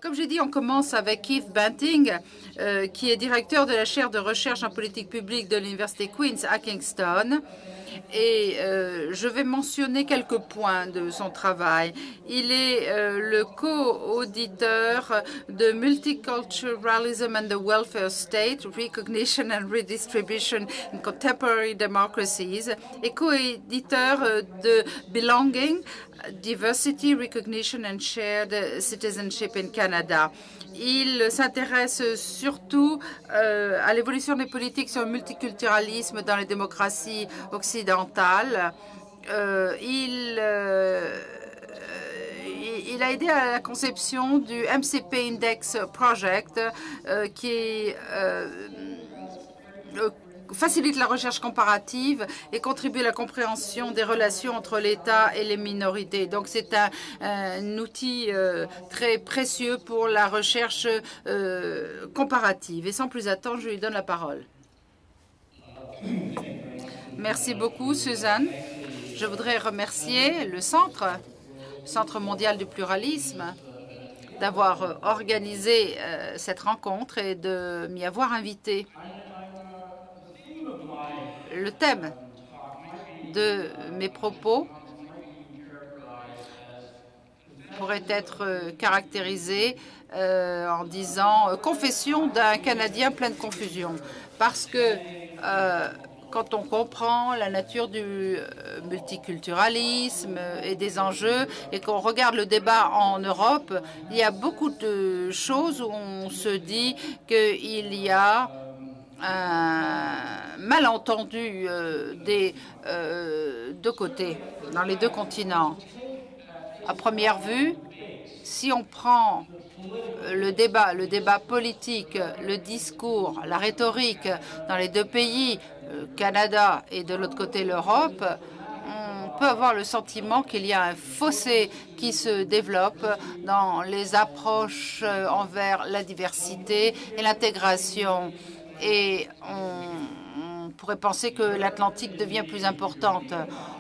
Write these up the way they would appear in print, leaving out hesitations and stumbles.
Comme j'ai dit, on commence avec Keith Banting, qui est directeur de la chaire de recherche en politique publique de l'Université Queen's à Kingston. Et je vais mentionner quelques points de son travail. Il est le co-auditeur de Multiculturalism and the Welfare State, Recognition and Redistribution in Contemporary Democracies, et co-éditeur de Belonging, Diversity, Recognition and Shared Citizenship in Canada. Il s'intéresse surtout à l'évolution des politiques sur le multiculturalisme dans les démocraties occidentales. Il a aidé à la conception du MCP Index Project qui facilite la recherche comparative et contribue à la compréhension des relations entre l'État et les minorités. Donc, c'est un outil très précieux pour la recherche comparative. Et sans plus attendre, je lui donne la parole. Merci beaucoup, Suzanne. Je voudrais remercier le Centre mondial du pluralisme, d'avoir organisé cette rencontre et de m'y avoir invité. Le thème de mes propos pourrait être caractérisé en disant « Confession d'un Canadien plein de confusion ». Parce que quand on comprend la nature du multiculturalisme et des enjeux et qu'on regarde le débat en Europe, il y a beaucoup de choses où on se dit qu'il y a un malentendu des deux côtés, dans les deux continents. À première vue, si on prend le débat politique, le discours, la rhétorique dans les deux pays, le Canada et de l'autre côté l'Europe, on peut avoir le sentiment qu'il y a un fossé qui se développe dans les approches envers la diversité et l'intégration. Et on pourrait penser que l'Atlantique devient plus importante.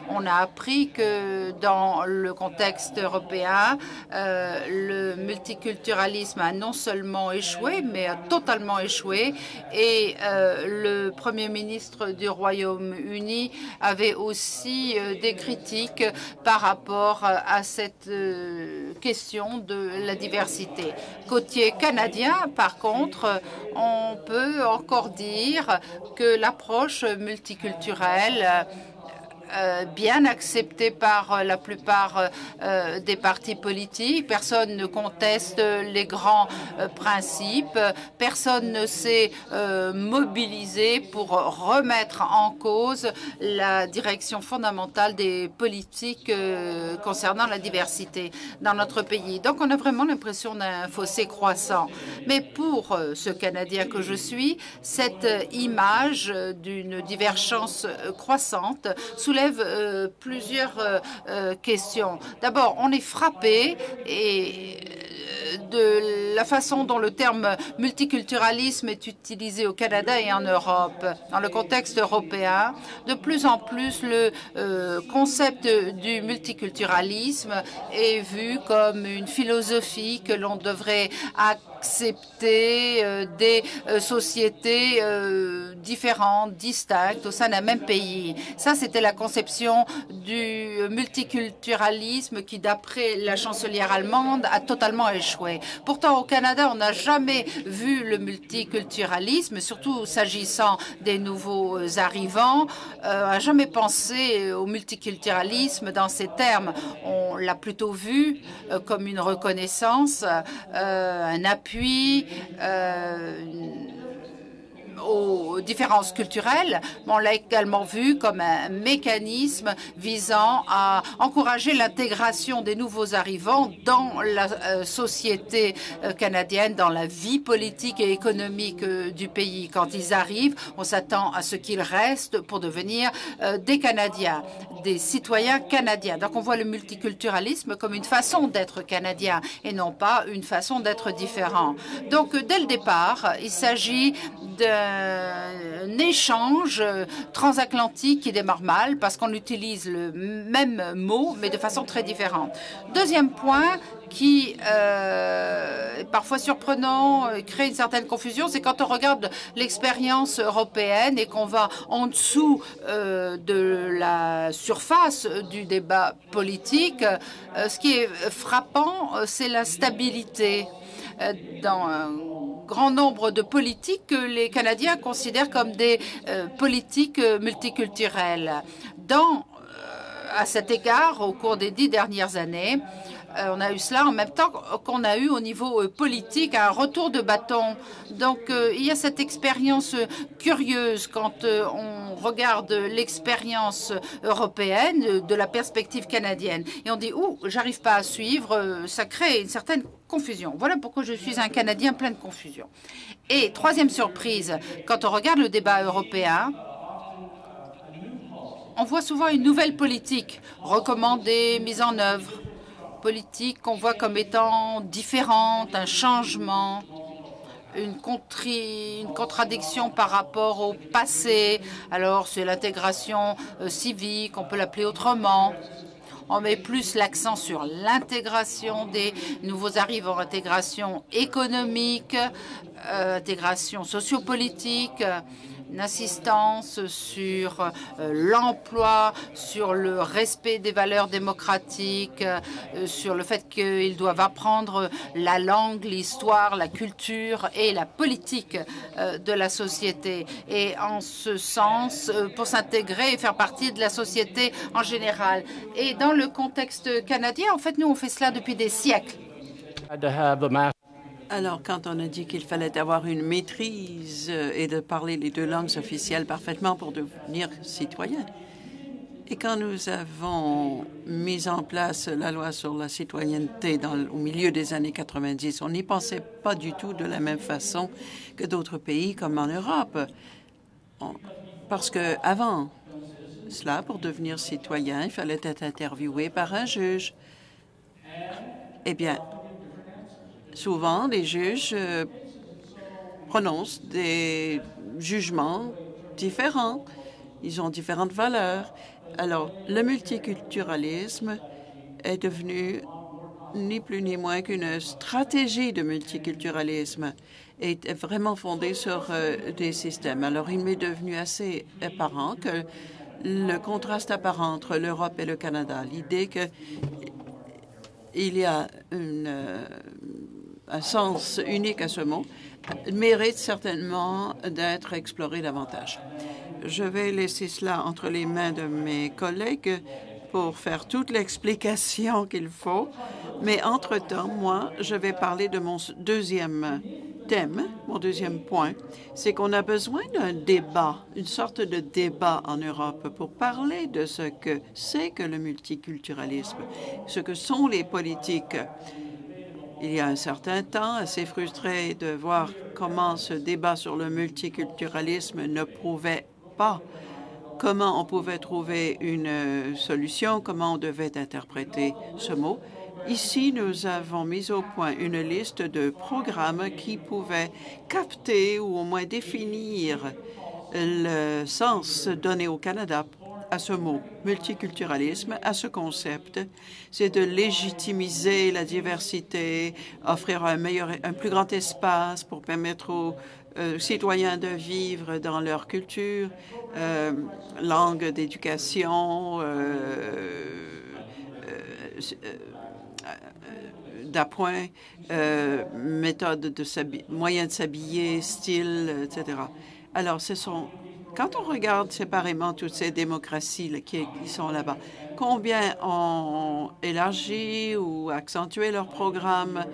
On a appris que dans le contexte européen, le multiculturalisme a non seulement échoué, mais a totalement échoué. Et le Premier ministre du Royaume-Uni avait aussi des critiques par rapport à cette question de la diversité. Côté canadien, par contre, on peut encore dire que l'approche multiculturelle bien accepté par la plupart des partis politiques. Personne ne conteste les grands principes. Personne ne s'est mobilisé pour remettre en cause la direction fondamentale des politiques concernant la diversité dans notre pays. Donc, on a vraiment l'impression d'un fossé croissant. Mais pour ce Canadien que je suis, cette image d'une divergence croissante soulève plusieurs questions. D'abord, on est frappé de la façon dont le terme multiculturalisme est utilisé au Canada et en Europe. Dans le contexte européen, de plus en plus, le concept du multiculturalisme est vu comme une philosophie que l'on devrait accepter des sociétés différentes, distinctes au sein d'un même pays. Ça, c'était la conception du multiculturalisme qui, d'après la chancelière allemande, a totalement échoué. Pourtant, au Canada, on n'a jamais vu le multiculturalisme, surtout s'agissant des nouveaux arrivants. On n'a jamais pensé au multiculturalisme dans ces termes. On l'a plutôt vu comme une reconnaissance, un appui aux différences culturelles, mais on l'a également vu comme un mécanisme visant à encourager l'intégration des nouveaux arrivants dans la société canadienne, dans la vie politique et économique du pays. Quand ils arrivent, on s'attend à ce qu'ils restent pour devenir des Canadiens, des citoyens canadiens. Donc on voit le multiculturalisme comme une façon d'être canadien et non pas une façon d'être différent. Donc dès le départ, il s'agit d'un un échange transatlantique qui démarre mal parce qu'on utilise le même mot, mais de façon très différente. Deuxième point qui est parfois surprenant, crée une certaine confusion, c'est quand on regarde l'expérience européenne et qu'on va en dessous de la surface du débat politique. Ce qui est frappant, c'est la stabilité dans un grand nombre de politiques que les Canadiens considèrent comme des politiques multiculturelles. À cet égard, au cours des 10 dernières années, on a eu cela en même temps qu'on a eu au niveau politique un retour de bâton. Donc, il y a cette expérience curieuse quand on regarde l'expérience européenne de la perspective canadienne. Et on dit, ouh, j'arrive pas à suivre, ça crée une certaine confusion. Voilà pourquoi je suis un Canadien plein de confusion. Et troisième surprise, quand on regarde le débat européen, on voit souvent une nouvelle politique recommandée, mise en œuvre. Politique qu'on voit comme étant différente, un changement, une contradiction par rapport au passé. Alors, c'est l'intégration civique, on peut l'appeler autrement. On met plus l'accent sur l'intégration des nouveaux arrivants, intégration économique, intégration sociopolitique, une insistance sur l'emploi, sur le respect des valeurs démocratiques, sur le fait qu'ils doivent apprendre la langue, l'histoire, la culture et la politique de la société. Et en ce sens, pour s'intégrer et faire partie de la société en général. Et dans le contexte canadien, en fait, nous, on fait cela depuis des siècles. Alors, quand on a dit qu'il fallait avoir une maîtrise et de parler les deux langues officielles parfaitement pour devenir citoyen, et quand nous avons mis en place la loi sur la citoyenneté au milieu des années 90, on n'y pensait pas du tout de la même façon que d'autres pays comme en Europe. Parce qu'avant cela, pour devenir citoyen, il fallait être interviewé par un juge. Eh bien, souvent, les juges prononcent des jugements différents. Ils ont différentes valeurs. Alors, le multiculturalisme est devenu ni plus ni moins qu'une stratégie de multiculturalisme et est vraiment fondée sur des systèmes. Alors, il m'est devenu assez apparent que le contraste apparent entre l'Europe et le Canada, l'idée qu'il y a un sens unique à ce mot, mérite certainement d'être exploré davantage. Je vais laisser cela entre les mains de mes collègues pour faire toute l'explication qu'il faut. Mais entre-temps, moi, je vais parler de mon deuxième thème, mon deuxième point, c'est qu'on a besoin d'un débat, une sorte de débat en Europe pour parler de ce que c'est que le multiculturalisme, ce que sont les politiques. Il y a un certain temps, assez frustré de voir comment ce débat sur le multiculturalisme ne prouvait pas comment on pouvait trouver une solution, comment on devait interpréter ce mot. Ici, nous avons mis au point une liste de programmes qui pouvaient capter ou au moins définir le sens donné au Canada à ce mot multiculturalisme, à ce concept. C'est de légitimiser la diversité, offrir un plus grand espace pour permettre aux citoyens de vivre dans leur culture, langue d'éducation, d'appoint, méthode de moyen de s'habiller, style, etc. Alors, quand on regarde séparément toutes ces démocraties qui sont là-bas, combien ont élargi ou accentué leurs programmes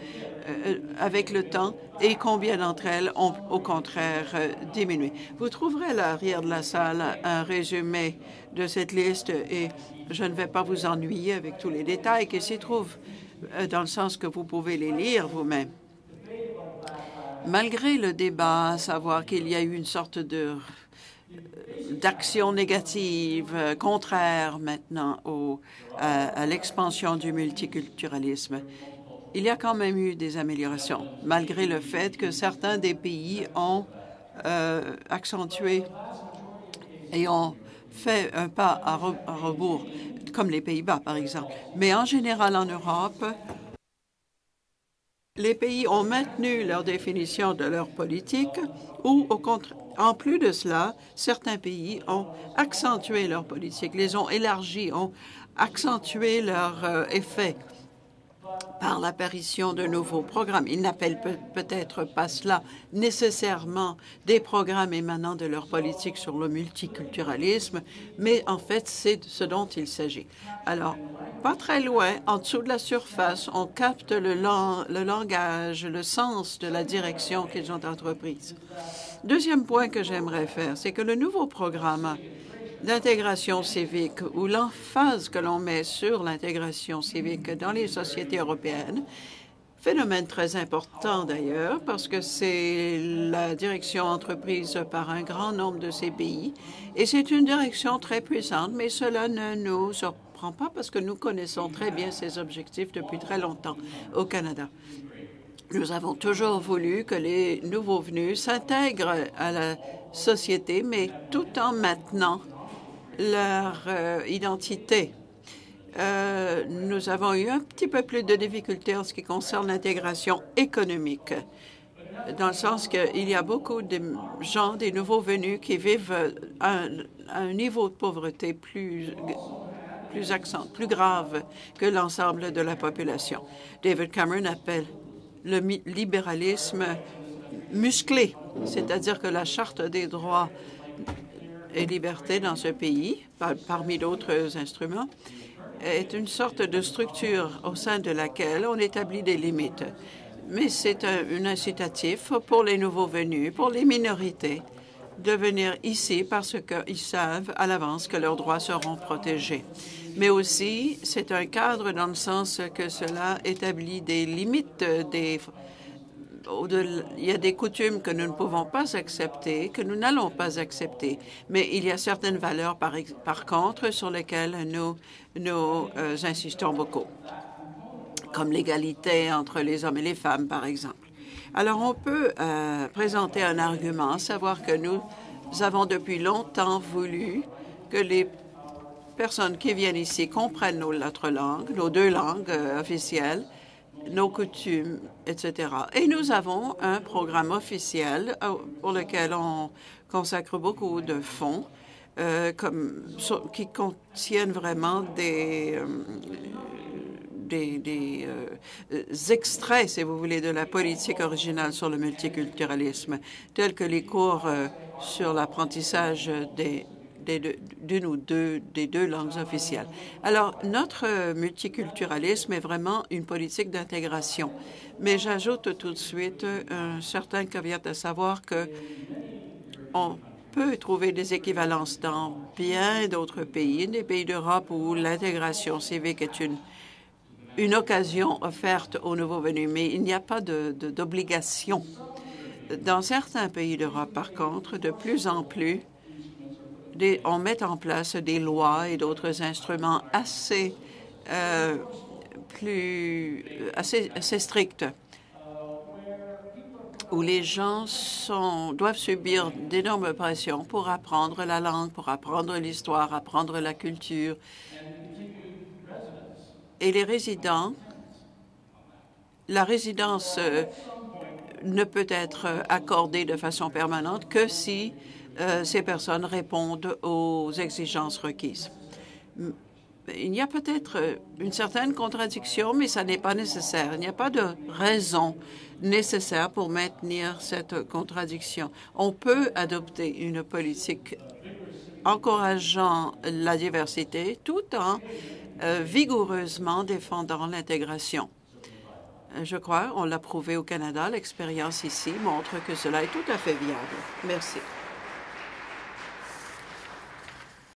avec le temps et combien d'entre elles ont au contraire diminué. Vous trouverez à l'arrière de la salle un résumé de cette liste et je ne vais pas vous ennuyer avec tous les détails qui s'y trouvent, dans le sens que vous pouvez les lire vous-même. Malgré le débat, à savoir qu'il y a eu une sorte d'action négative, contraire maintenant à l'expansion du multiculturalisme, il y a quand même eu des améliorations, malgré le fait que certains des pays ont accentué et ont fait un pas à rebours, comme les Pays-Bas, par exemple. Mais en général, en Europe, les pays ont maintenu leur définition de leur politique ou, au contraire, en plus de cela, certains pays ont accentué leur politique, les ont élargis, ont accentué leur effet par l'apparition de nouveaux programmes. Ils n'appellent peut-être pas cela nécessairement des programmes émanant de leur politique sur le multiculturalisme, mais en fait, c'est ce dont il s'agit. Alors, pas très loin, en dessous de la surface, on capte le langage, le sens de la direction qu'ils ont entreprise. Deuxième point que j'aimerais faire, c'est que le nouveau programme d'intégration civique ou l'emphase que l'on met sur l'intégration civique dans les sociétés européennes, phénomène très important d'ailleurs parce que c'est la direction entreprise par un grand nombre de ces pays et c'est une direction très puissante, mais cela ne nous surprend pas parce que nous connaissons très bien ces objectifs depuis très longtemps au Canada. Nous avons toujours voulu que les nouveaux venus s'intègrent à la société, mais tout en maintenant leur identité. Nous avons eu un petit peu plus de difficultés en ce qui concerne l'intégration économique, dans le sens qu'il y a beaucoup de gens, des nouveaux venus, qui vivent à un niveau de pauvreté plus grave que l'ensemble de la population. David Cameron appelle le libéralisme musclé, c'est-à-dire que la Charte des droits et libertés dans ce pays, parmi d'autres instruments, est une sorte de structure au sein de laquelle on établit des limites. Mais c'est un incitatif pour les nouveaux venus, pour les minorités, de venir ici parce qu'ils savent à l'avance que leurs droits seront protégés. Mais aussi, c'est un cadre dans le sens que cela établit des limites, il y a des coutumes que nous ne pouvons pas accepter, que nous n'allons pas accepter. Mais il y a certaines valeurs, par contre, sur lesquelles nous insistons beaucoup, comme l'égalité entre les hommes et les femmes, par exemple. Alors, on peut présenter un argument, savoir que nous avons depuis longtemps voulu que les personnes qui viennent ici comprennent notre langue, nos deux langues officielles, nos coutumes, etc. Et nous avons un programme officiel pour lequel on consacre beaucoup de fonds qui contiennent vraiment des extraits, si vous voulez, de la politique originale sur le multiculturalisme, tels que les cours sur l'apprentissage d'une ou des deux langues officielles. Alors, notre multiculturalisme est vraiment une politique d'intégration. Mais j'ajoute tout de suite un certain caveat, à savoir que on peut trouver des équivalences dans bien d'autres pays, des pays d'Europe où l'intégration civique est une occasion offerte aux nouveaux venus, mais il n'y a pas d'obligation. Dans certains pays d'Europe, par contre, de plus en plus, on met en place des lois et d'autres instruments assez stricts, où les gens doivent subir d'énormes pressions pour apprendre la langue, pour apprendre l'histoire, apprendre la culture. Et les résidents, la résidence ne peut être accordée de façon permanente que si ces personnes répondent aux exigences requises. Il y a peut-être une certaine contradiction, mais ça n'est pas nécessaire. Il n'y a pas de raison nécessaire pour maintenir cette contradiction. On peut adopter une politique encourageant la diversité tout en vigoureusement défendant l'intégration. Je crois, on l'a prouvé au Canada, l'expérience ici montre que cela est tout à fait viable. Merci.